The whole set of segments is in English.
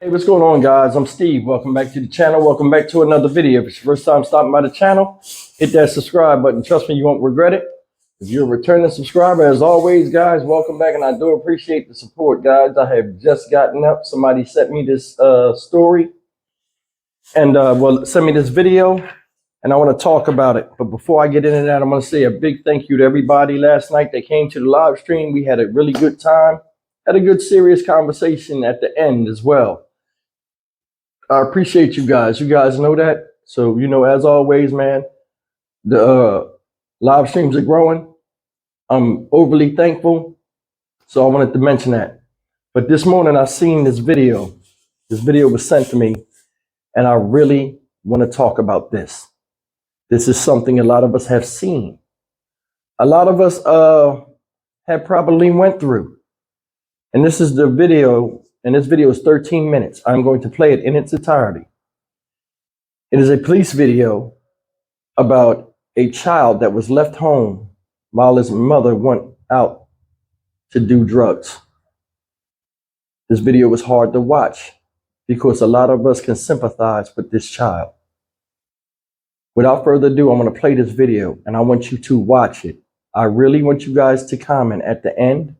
Hey, what's going on, guys? I'm Steve. Welcome back to the channel. Welcome back to another video. If it's your first time stopping by the channel, hit that subscribe button. Trust me, you won't regret it. If you're a returning subscriber, as always, guys, welcome back, and I do appreciate the support, guys. I have just gotten up. Somebody sent me this story, and sent me this video, and I want to talk about it. But before I get into that, I'm going to say a big thank you to everybody last night that came to the live stream. We had a really good time, had a good, serious conversation at the end as well. I appreciate you guys. You guys know that. So, as always, man, the live streams are growing. I'm overly thankful. So I wanted to mention that. But this morning I seen this video. This video was sent to me, and I really want to talk about this. This is something a lot of us have seen. A lot of us have probably went through. And this is the video. And this video is 13 minutes. I'm going to play it in its entirety. It is a police video about a child that was left home while his mother went out to do drugs. This video was hard to watch because a lot of us can sympathize with this child. Without further ado, I'm going to play this video, and I want you to watch it. I really want you guys to comment at the end,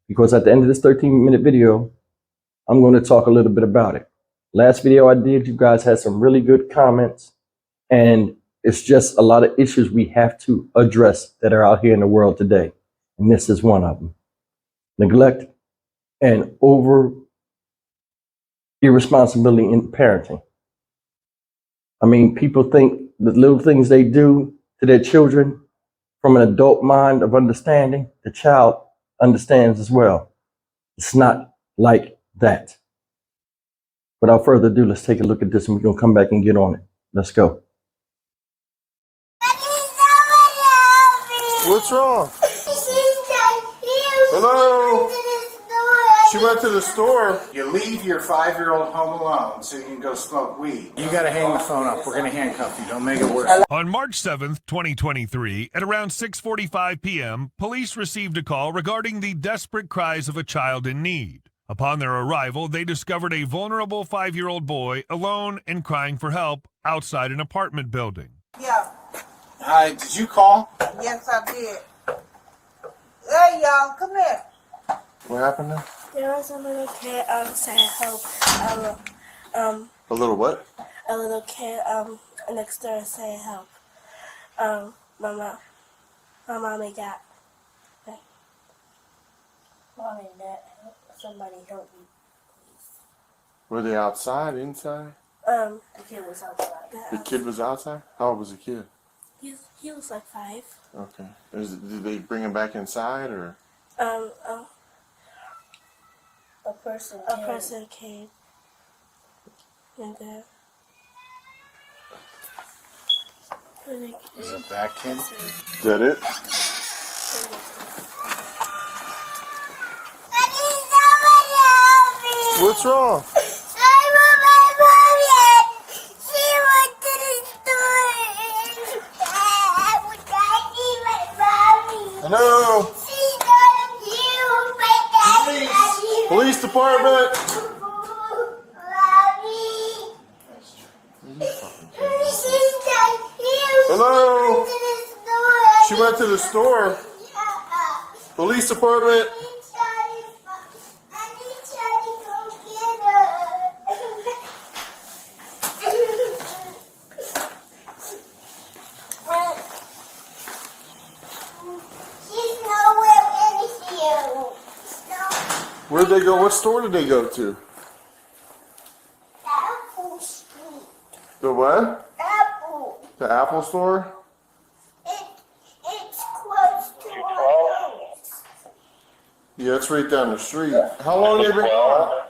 because at the end of this 13-minute video, I'm going to talk a little bit about it. Last video I did, you guys had some really good comments, and it's just a lot of issues we have to address that are out here in the world today. And this is one of them. Neglect and irresponsibility in parenting. I mean, people think the little things they do to their children from an adult mind of understanding, the child understands as well. It's not like that. Without further ado, let's take a look at this, and we're going to come back and get on it. Let's go. What's wrong? Hello? She went to the store. You leave your 5-year-old home alone so you can go smoke weed. You gotta hang the phone up. We're gonna handcuff you. Don't make it worse. On March 7th, 2023, at around 6:45 p.m., police received a call regarding the desperate cries of a child in need. Upon their arrival, they discovered a vulnerable 5-year-old boy alone and crying for help outside an apartment building. Yeah. Hi, did you call? Yes, I did. Hey, y'all, come here. What happened there? There was a little kid saying help. A little what? A little kid next door saying help. My mommy got. Mommy, that somebody help me. Were they outside, inside? The kid was outside. The kid was outside? How old was the kid? He was like 5. Okay. Did they bring him back inside, or? A person came. And Is it that kid? Is that it? What's wrong? Hello? Police department! Hello? She went to the store. Police department! Where'd they go? What store did they go to? Apple Street. The what? Apple. The Apple store? It's close to our house. Yeah, it's right down the street. How long have they been gone?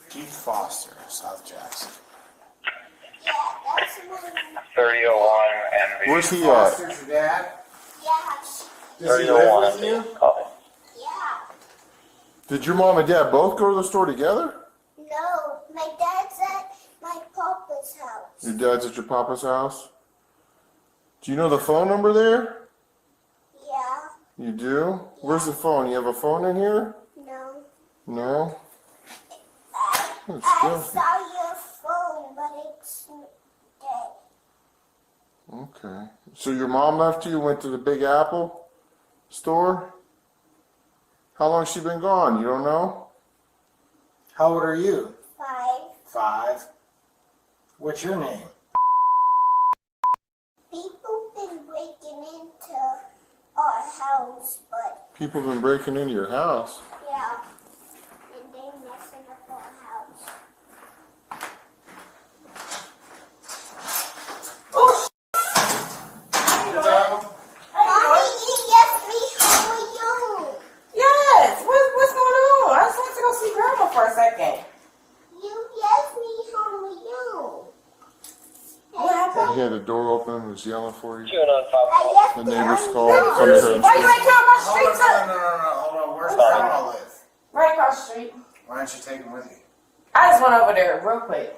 Keith Foster, South Jackson. Yeah, that's one. 3001 and Where's he at? Foster's your dad? Yes. Does he live with you? Yeah. Did your mom and dad both go to the store together? No, my dad's at my papa's house. Your dad's at your papa's house? Do you know the phone number there? Yeah. You do? Where's the phone? You have a phone in here? No. No? It's still. saw your phone, but it's dead. Okay. So your mom left you, went to the Big Apple store? How long she been gone? You don't know? How old are you? 5. 5. What's your name? People been breaking into our house, but People been breaking into your house. yeah, and they messing up our house. Mommy, you left me home alone. Yes. What's going on? I just went to go see Grandma for a second. You left me home alone. What happened? You had the door open and was yelling for you. I left The it neighbors on called. the Come to her and Why you say, ain't come across the Hold on, street? Hold on. Where's Grandma live? Right across the street. Why don't you take him with you? I just went over there real quick.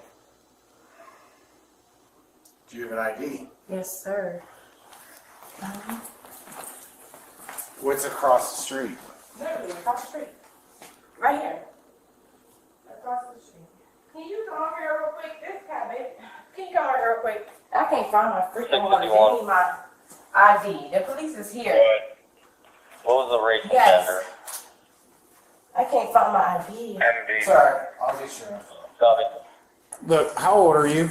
Do you have an ID? Yes, sir. What's across the street? Literally across the street. Right here. Across the street. Can you come over here real quick? This cabin. Can you come over here real quick? I can't find my freaking wallet. Give me my ID. The police is here. What was the race Yes. offender? I can't find my ID. MV. Sorry, I'll get your info. Copy. Look, how old are you?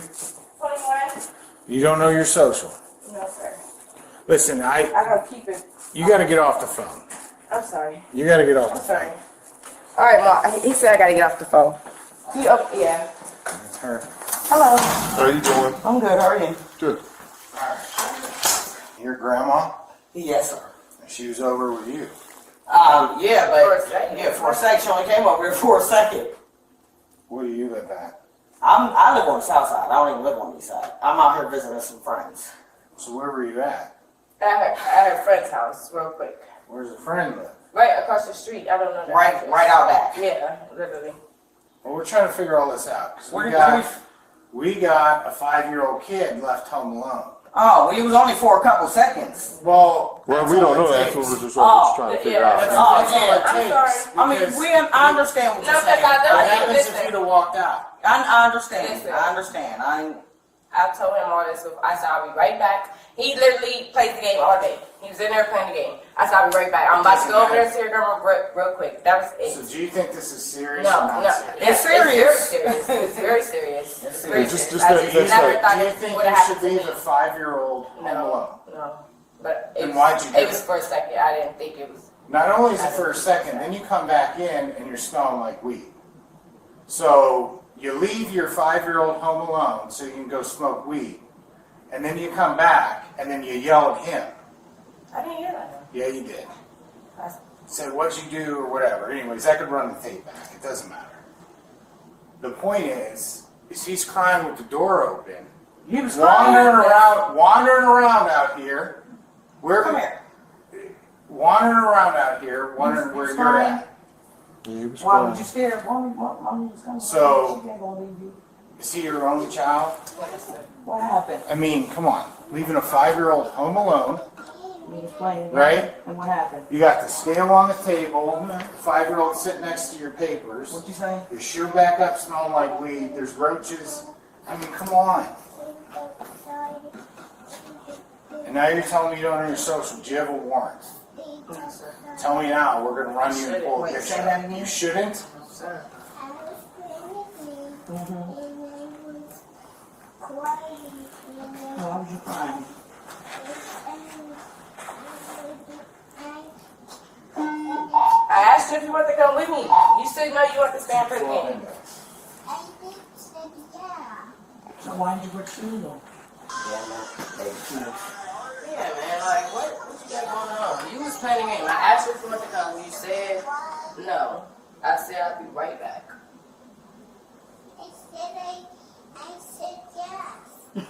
21? You don't know your social. No, sir. Listen, I gotta keep it. you got to get off the phone. I'm sorry. You got to get off I'm the sorry. phone. All right, Ma. He said I gotta get off the phone. Yeah. It's her. Hello. how you doing? I'm good. How are you? Good. Your grandma? Yes, sir. She was over with you. Yeah, but For a second, she only came over here for a second. Where do you live at? I live on the south side. I don't even live on the east side. I'm out here visiting some friends. So where were you at? at her friend's house, real quick. Where's a friend live? Right across the street. I don't know that. Right out back. Yeah, literally. Well, we're trying to figure all this out. 'Cause Where we got a 5-year-old kid left home alone. Oh, well, he was only for a couple seconds. Well, Well, that's we all don't know. it That's takes. what we're just Oh, trying to yeah, figure out. that's all That's all it I'm takes. sorry. I mean, because I understand what you're No, saying. because I know. what happens if Listen. you'd have walked out? I understand. Listen. I understand. I told him all this. I said, I'll be right back. He literally plays the game all day. He was in there playing the game. I said, I'll be right back. I'm about to go over there and see your grandma real quick. That was it. So do you think this is serious No, or not no. serious? It's serious. It's very serious. It's very Just serious. that- I that's never like- thought Do you it think would you have should happened to leave a me. 5-year-old home alone? No. But Then why'd you do it was it? for a second. I didn't think it was. Not only is it for a second, then you come back in and you're smelling like weed. So you leave your 5-year-old home alone so you can go smoke weed. And then you come back and then you yell at him. I didn't hear that. Yeah, you did. I- Said what'd you do or whatever. Anyways, I could run the tape back. It doesn't matter. The point is he's crying with the door open. He was Wandering around out here. Come here. Wandering around out here, wondering where you're at. He was Why fine. would you scare? Mommy was coming. So- She ain't gonna leave you. Is he your only child? What happened? I mean, come on. Leaving a 5-year-old home alone, He was playing. right? And what happened? You got the scale on the table, 5-year-old sitting next to your papers. What'd you say? Your shoe back up smelling like weed. There's roaches. I mean, come on. And now you're telling me you don't know your social. Do you have a warrant? Tell me now. We're going to run you and pull a Wait, picture. say that again? You shouldn't? Sir. I was playing with me, and I was crying, and Why was you crying? I asked you if you wanted to come with me. You said no. You want to stay and play the game. I did said yeah. So why did you wear shoes on? Yeah, man. Like what you got going on? You was playing the game. I asked you if you wanted to come. You said no. I said I'll be right back. I said yes. And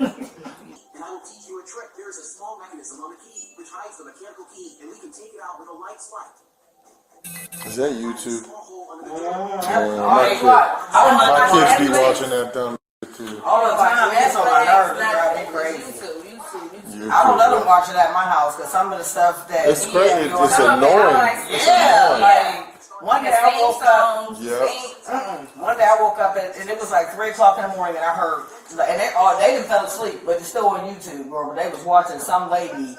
I will teach you a trick. There is a small mechanism on the key which hides the mechanical key, and we can take it out with a light swipe. Is that YouTube? Small hole under the door. My kids be watching that dumb shit too. All the time, it's on my nerves. It drives me crazy. YouTube. I don't let them watch it at my house because some of the stuff that It's crazy. It's annoying. It's Yeah, annoying. like one day I'll go Yep. one day day I woke up and it was like 3 o'clock in the morning and I heard, and they didn't fell asleep, but it's still on YouTube, where they was watching some lady,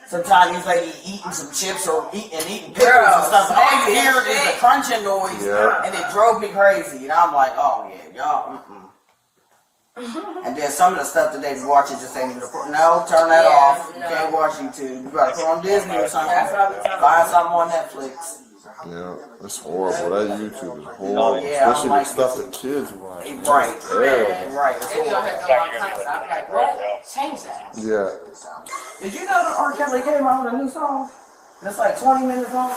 some Chinese lady eating some chips or eating pickles and stuff. And all you hear is the crunching noise, and it drove me crazy. And I'm like, oh yeah, y'all. And then some of the stuff that they be watching just ain't even no, turn that off. You can't watch YouTube. You gotta put on Disney or something. Find something on Netflix. Yeah, it's horrible. That YouTube is horrible. Yeah, especially like the stuff that kids watch. Right. Yeah. Right. It's They don't horrible. have to all kinds of, I'm like, what? Change that. Yeah. Did you know that R. Kelly came out with a new song? It's like 20 minutes long.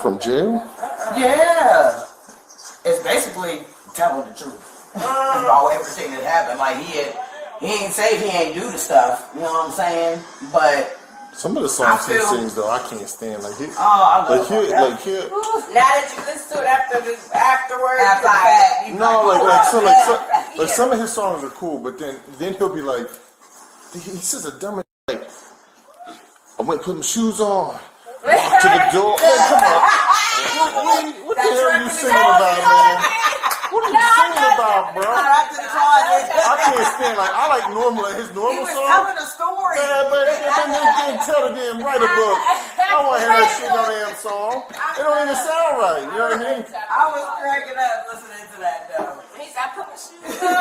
From jail? Yeah. It's basically telling the truth about everything that happened. Like he ain't say he ain't do the stuff. You know what I'm saying? But Some of the songs he I feel- sings though, I can't stand. Like he, I love like he, R. Kelly. like he. Now that you listen to it afterwards, After the fact, you No, like, like some of his songs are cool, but then he'll be like, he says a dumb like, I went to put my shoes on, walk to the door. Man, come on, what the hell are you singing about, man? What are you singing about, bro? I can't stand I like his normal He was song. telling a story. Yeah, but then tell the damn write a book. I don't want to hear that shit on the damn song. It don't even sound right. You know what I mean? I was cracking up listening to that though. he said, I put my shoes on.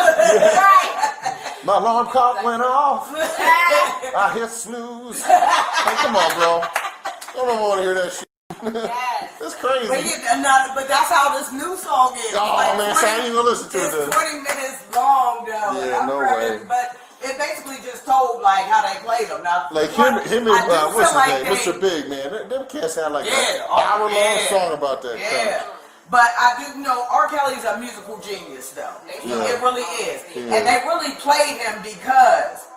Right. My alarm clock went off. I hit snooze. Hey, come on, bro. I don't want to hear that shit. That's crazy. But that's how this new song is. Oh, like man, so I ain't gonna listen to it then. It's 20 minutes long, though. Yeah, no way. But it basically just told, like, how they played them. Now, Like him and I do what's his feel like name? Mr. Big, man. Them cats had like Yeah, an hour-long yeah. song about that. Yeah. But I do know R. Kelly's a musical genius, though. Yeah. It really is. Yeah. And they really played him because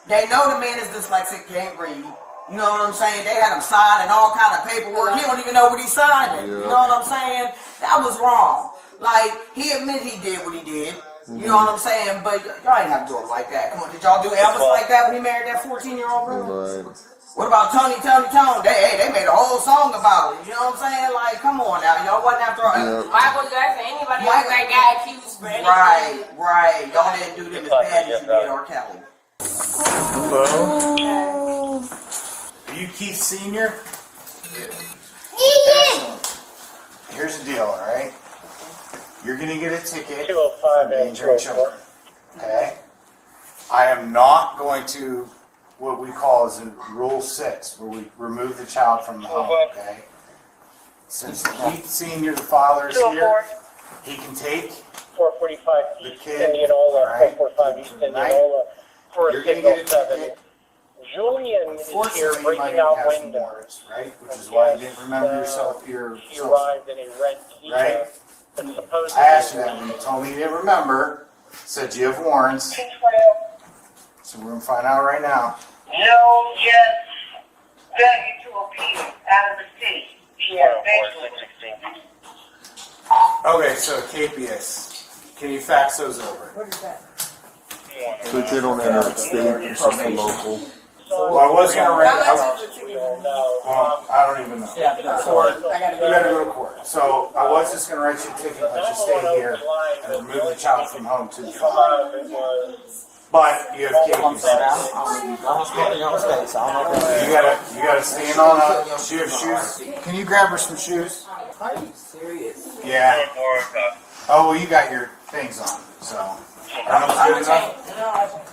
they know the man is dyslexic, can't read. You know what I'm saying? They had him signing all kind of paperwork. He don't even know what he's signing. Yeah. You know what I'm saying? That was wrong. Like, he admitted he did what he did. You know what I'm saying? But y'all ain't have to do it like that. Come on, did y'all do Elvis like that when he married that 14-year-old girl? Right. What about Tony? They made a whole song about it. You know what I'm saying? Like, come on now. Y'all wasn't after all. Yeah. Michael Jackson, anybody else that got accused for anything. Right. Y'all didn't do them as bad as you did R. Kelly. Hello. Are you Keith Sr.? Here's the deal, all right? You're going to get a ticket for endangering children, okay? I am not going to, what we call is in Rule 6, where we remove the child from the home, okay? Since Keith Sr., the father, is here, he can take 445 the East kid, Indianola, right? 445 East Tonight, Indianola, for you're a going to signal get a 7. ticket. Julian is here Unfortunately, you might breaking out have some windows. warrants, right? Which is why you didn't remember yourself here. He arrived in a red Kia, Right? but supposedly I asked you that when you told me you didn't remember. Said you have warrants. So we're gonna find out right now. No, just failure to appear out of the state. Okay, so KPS, can you fax those over? What is that? So they don't enter the state, it's just the local. Well, I was gonna write. we don't know. Well, I don't even know. Yeah, but court. I gotta You gotta go to court. So I was just gonna write you a ticket, let you stay here, and remove the child from home to the father. But you have KPS. You gotta stand on a. Do you have shoes? Can you grab her some shoes? Are you serious? Yeah. Oh well, you got your things on, so. Good enough?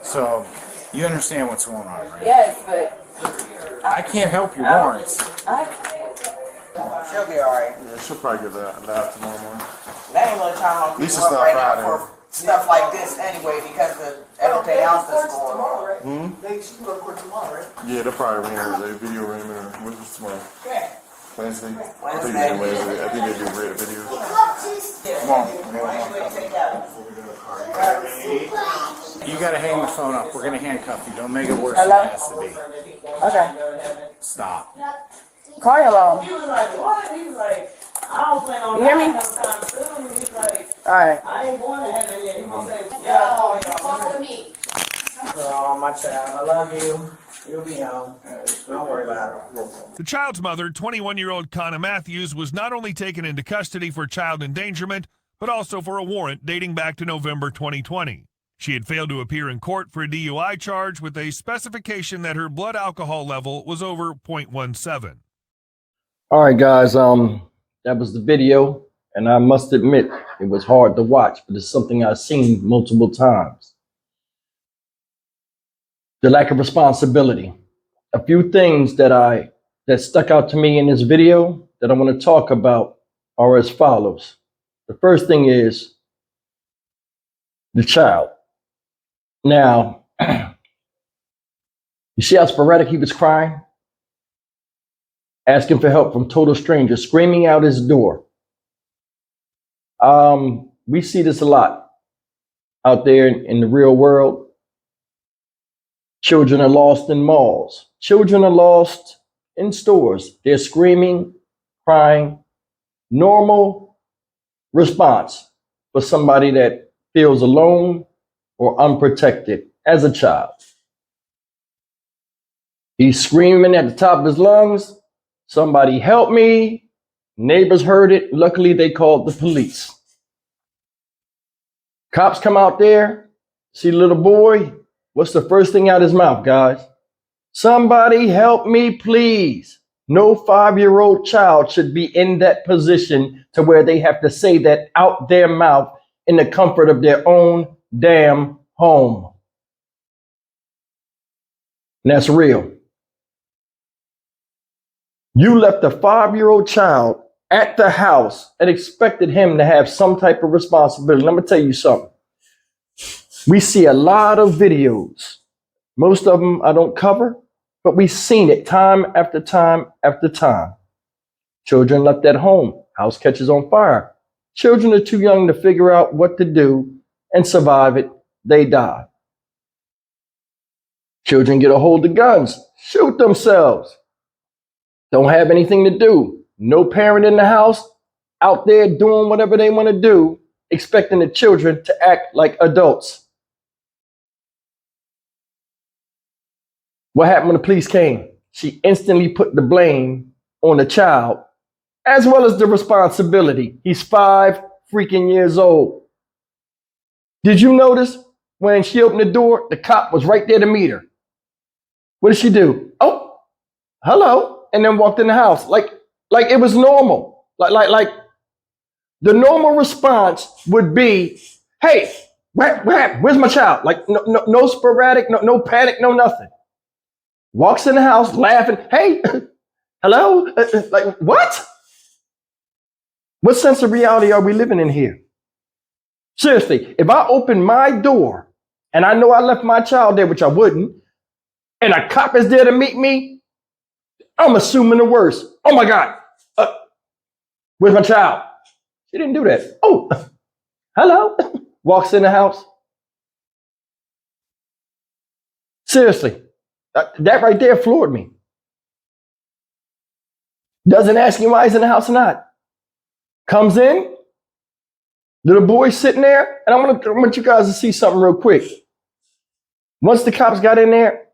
So, you understand what's going on, right? Yes, but I can't help your warrants. She'll be alright. Yeah, she'll probably get that tomorrow morning. That ain't no time I'm least giving it's up not right now Friday. for stuff like this anyway because of everything else that's going on. They should go to court tomorrow, right? Yeah, they'll probably ring the video ring or what is this tomorrow? Yeah. Wednesday? I think they do Wednesday. I think they do great videos. Come on. You gotta hang the phone up. We're gonna handcuff you. Don't make it worse than it has to be. okay. Stop. Call your mom. He was like, what? He was like, I don't plan on You hear me? having no time soon. He's like, Alright. I ain't going to heaven yet. He gonna say, yeah, Fuck with me. oh, my child, I love you. You'll be home. Don't worry about it. The child's mother, 21-year-old Conna Matthews, was not only taken into custody for child endangerment, but also for a warrant dating back to November 2020. She had failed to appear in court for a DUI charge with a specification that her blood alcohol level was over 0.17. All right, guys, that was the video, and I must admit it was hard to watch, but it's something I've seen multiple times. The lack of responsibility. A few things that stuck out to me in this video that I want to talk about are as follows. The first thing is the child. Now, you see how sporadic he was crying? Asking for help from total strangers, screaming out his door. We see this a lot out there in the real world. Children are lost in malls. Children are lost in stores. They're screaming, crying. Normal response for somebody that feels alone or unprotected as a child. He's screaming at the top of his lungs, somebody help me. Neighbors heard it. Luckily, they called the police. Cops come out there, see the little boy. What's the first thing out of his mouth, guys? Somebody help me, please. No 5-year-old child should be in that position to where they have to say that out their mouth in the comfort of their own damn home. And that's real. You left a 5-year-old child at the house and expected him to have some type of responsibility. Let me tell you something. We see a lot of videos. Most of them I don't cover, but we've seen it time after time after time. Children left at home, house catches on fire. Children are too young to figure out what to do and survive it. They die. Children get a hold of guns, shoot themselves. Don't have anything to do. No parent in the house, out there doing whatever they want to do, expecting the children to act like adults. What happened when the police came? She instantly put the blame on the child, as well as the responsibility. He's 5 freaking years old. Did you notice when she opened the door, the cop was right there to meet her? What did she do? Oh, hello, and then walked in the house like it was normal. Like the normal response would be, "Hey, where's my child?" Like no sporadic, no panic, no nothing. Walks in the house laughing. Hey, hello? Like, what? What sense of reality are we living in here? Seriously, if I open my door and I know I left my child there, which I wouldn't, and a cop is there to meet me, I'm assuming the worst. Oh my God, where's my child? She didn't do that. Oh, hello? Walks in the house. Seriously. That right there floored me. Doesn't ask him why he's in the house or not. Comes in, little boy sitting there, and I want you guys to see something real quick. Once the cops got in there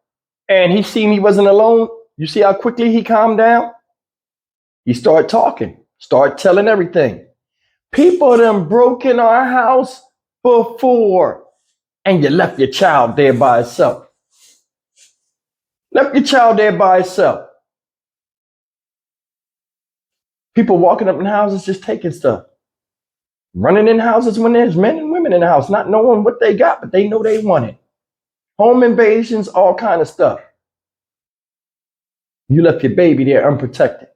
and he seen he wasn't alone, you see how quickly he calmed down? He started talking, started telling everything. People done broke in our house before, and you left your child there by itself. Left your child there by itself. People walking up in houses just taking stuff. Running in houses when there's men and women in the house, not knowing what they got, but they know they want it. Home invasions, all kind of stuff. You left your baby there unprotected.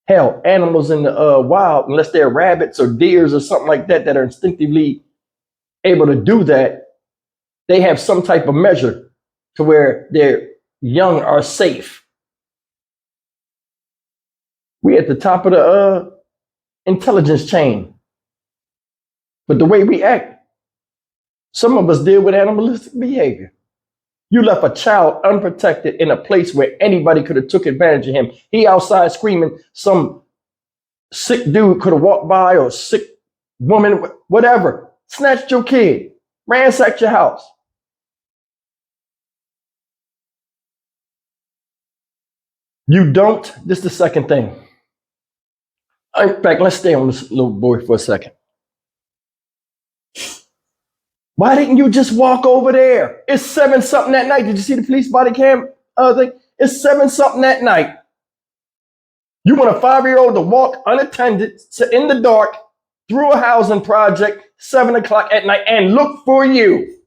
Hell, animals in the wild, unless they're rabbits or deers or something like that that are instinctively able to do that, they have some type of measure to where their young are safe. We at the top of the intelligence chain. But the way we act, some of us deal with animalistic behavior. You left a child unprotected in a place where anybody could have took advantage of him. He outside screaming, some sick dude could have walked by, or sick woman, whatever, snatched your kid, ransacked your house. You don't. This is the second thing. In fact, let's stay on this little boy for a second. Why didn't you just walk over there? It's 7 something at night. Did you see the police body cam thing? It's 7 something at night. You want a 5-year-old to walk unattended in the dark through a housing project 7 o'clock at night and look for you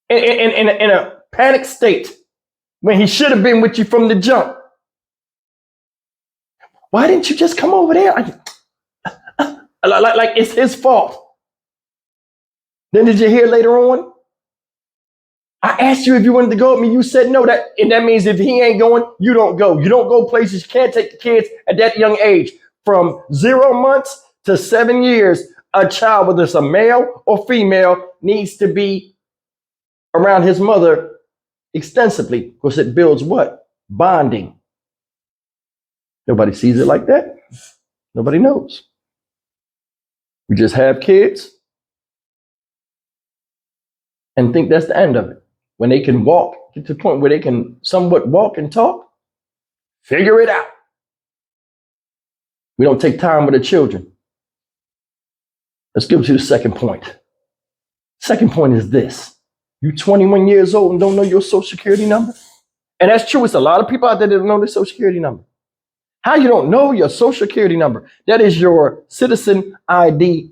in a panic state when he should have been with you from the jump. Why didn't you just come over there? Like it's his fault. Then did you hear later on? I asked you if you wanted to go with me. You said no. And that means if he ain't going, you don't go. You don't go places. You can't take the kids at that young age. From 0 months to 7 years, a child, whether it's a male or female, needs to be around his mother extensively because it builds what? Bonding. Nobody sees it like that. Nobody knows. We just have kids and think that's the end of it. When they can walk, get to the point where they can somewhat walk and talk, figure it out. We don't take time with the children. Let's go to the second point. Second point is this. You 21 years old and don't know your social security number? And that's true. It's a lot of people out there that don't know their social security number. How you don't know your social security number? That is your citizen ID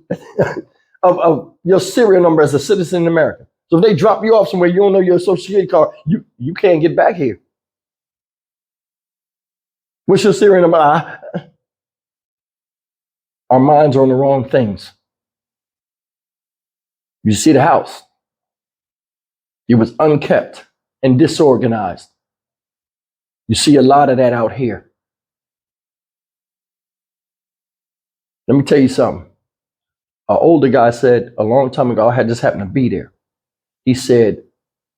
of your serial number as a citizen in America. So if they drop you off somewhere, you don't know your social security card, you can't get back here. What's your serial number? Our minds are on the wrong things. You see the house. It was unkept and disorganized. You see a lot of that out here. Let me tell you something. An older guy said a long time ago, I just happened to be there. He said,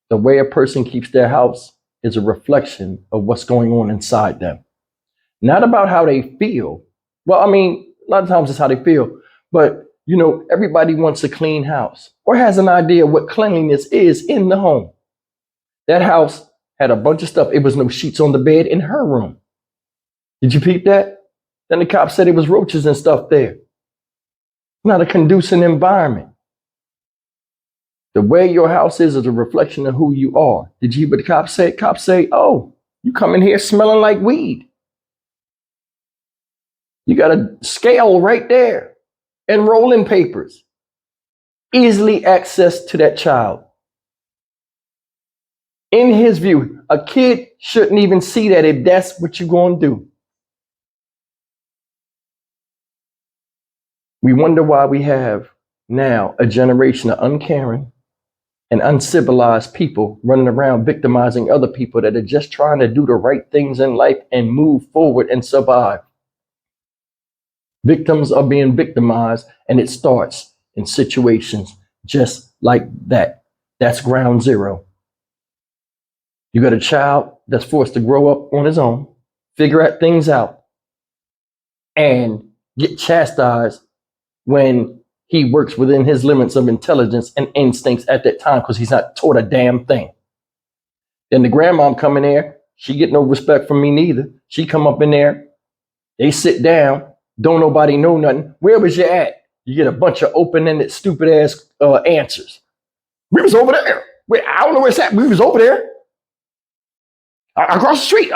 the way a person keeps their house is a reflection of what's going on inside them. Not about how they feel. Well, I mean, a lot of times it's how they feel. But, you know, everybody wants a clean house or has an idea what cleanliness is in the home. That house had a bunch of stuff. It was no sheets on the bed in her room. Did you peep that? Then the cop said it was roaches and stuff there. Not a conducive environment. The way your house is a reflection of who you are. Did you hear what the cops say? Cops say, oh, you come in here smelling like weed. You got a scale right there and rolling papers. Easily access to that child. In his view, a kid shouldn't even see that if that's what you're going to do. We wonder why we have now a generation of uncaring and uncivilized people running around victimizing other people that are just trying to do the right things in life and move forward and survive. Victims are being victimized, and it starts in situations just like that. That's ground zero. You got a child that's forced to grow up on his own, figure things out, and get chastised when he works within his limits of intelligence and instincts at that time because he's not taught a damn thing. Then the grandmom come in there, she get no respect from me neither. She come up in there, they sit down, don't nobody know nothing. Where was you at? You get a bunch of open-ended, stupid-ass answers. We was over there. Wait, I don't know where it's at. We was over there. Across the street.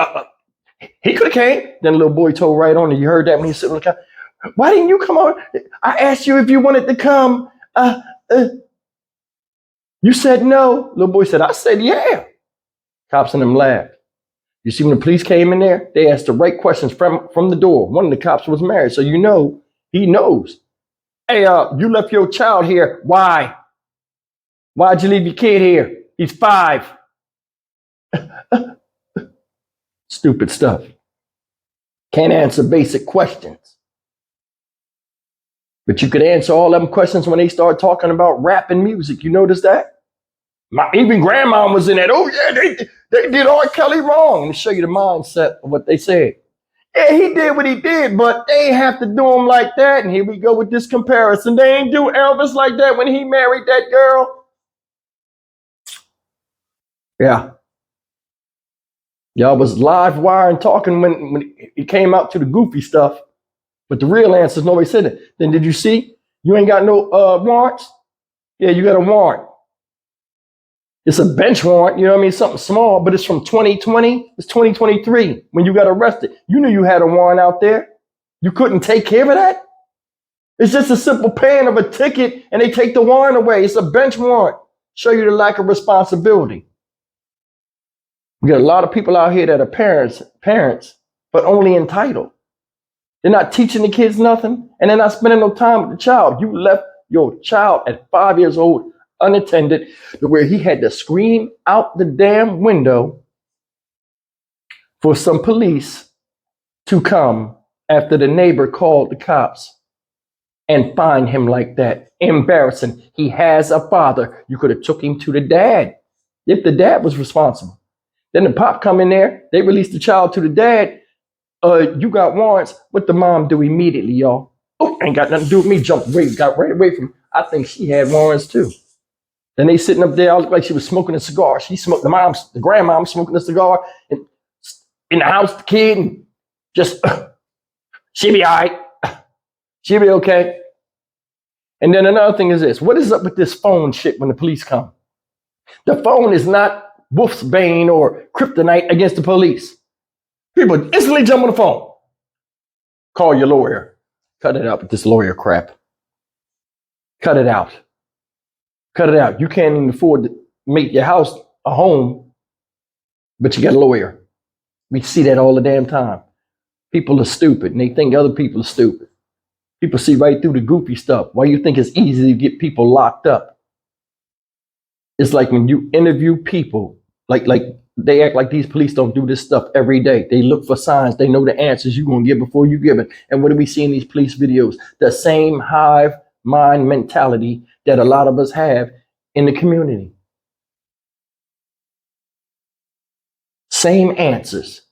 He could have came. Then the little boy told right on it. You heard that when he was sitting on the couch. Why didn't you come over? I asked you if you wanted to come. You said no. Little boy said, I said yeah. Cops and them laughed. You see, when the police came in there, they asked the right questions from the door. One of the cops was married, so you know he knows. Hey, you left your child here. Why? Why'd you leave your kid here? He's 5. Stupid stuff. Can't answer basic questions. But you could answer all them questions when they start talking about rap and music. You notice that? Even grandma was in that. Oh, yeah, they did R. Kelly wrong. To show you the mindset of what they said. Yeah, he did what he did, but they ain't have to do him like that. And here we go with this comparison. They ain't do Elvis like that when he married that girl. Yeah. Y'all was live wiring talking when it came out to the goofy stuff. But the real answer is nobody said it. Then did you see? You ain't got no warrants? Yeah, you got a warrant. It's a bench warrant, you know what I mean? Something small, but it's from 2020. It's 2023 when you got arrested. You knew you had a warrant out there. You couldn't take care of that? It's just a simple paying of a ticket and they take the warrant away. It's a bench warrant. Show you the lack of responsibility. We got a lot of people out here that are parents, but only entitled. They're not teaching the kids nothing, and they're not spending no time with the child. You left your child at 5 years old unattended to where he had to scream out the damn window for some police to come after the neighbor called the cops and find him like that. Embarrassing. He has a father. You could have took him to the dad if the dad was responsible. Then the pop come in there. They release the child to the dad. You got warrants. What the mom do immediately, y'all? Oh, ain't got nothing to do with me. Got right away from. I think she had warrants too. Then they sitting up there. I look like she was smoking a cigar. She smoked the grandmom smoking a cigar and in the house, the kid, and just she be all right. She'll be okay. And then another thing is this. What is up with this phone shit when the police come? The phone is not Wolf's Bane or kryptonite against the police. People instantly jump on the phone. Call your lawyer. Cut it out with this lawyer crap. Cut it out. Cut it out. You can't even afford to make your house a home, but you got a lawyer. We see that all the damn time. People are stupid and they think other people are stupid. People see right through the goofy stuff. Why you think it's easy to get people locked up? It's like when you interview people, like they act like these police don't do this stuff every day. They look for signs. They know the answers you're going to give before you give it. And what do we see in these police videos? The same hive mind mentality that a lot of us have in the community. Same answers.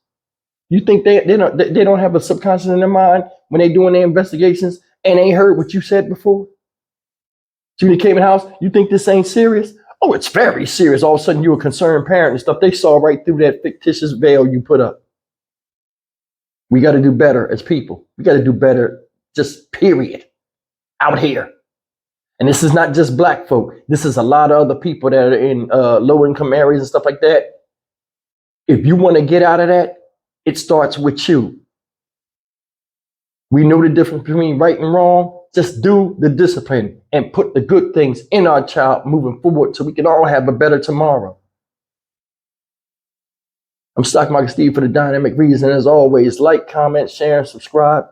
You think they don't have a subconscious in their mind when they doing their investigations and they heard what you said before? So when you came in the house, you think this ain't serious? Oh, it's very serious. All of a sudden you're a concerned parent and stuff. They saw right through that fictitious veil you put up. We got to do better as people. We got to do better, just period, out here. And this is not just black folk. This is a lot of other people that are in low income areas and stuff like that. If you want to get out of that, it starts with you. We know the difference between right and wrong. Just do the discipline and put the good things in our child moving forward so we can all have a better tomorrow. I'm Stock Market Steve for the Dynamic Reason. As always, like, comment, share, and subscribe.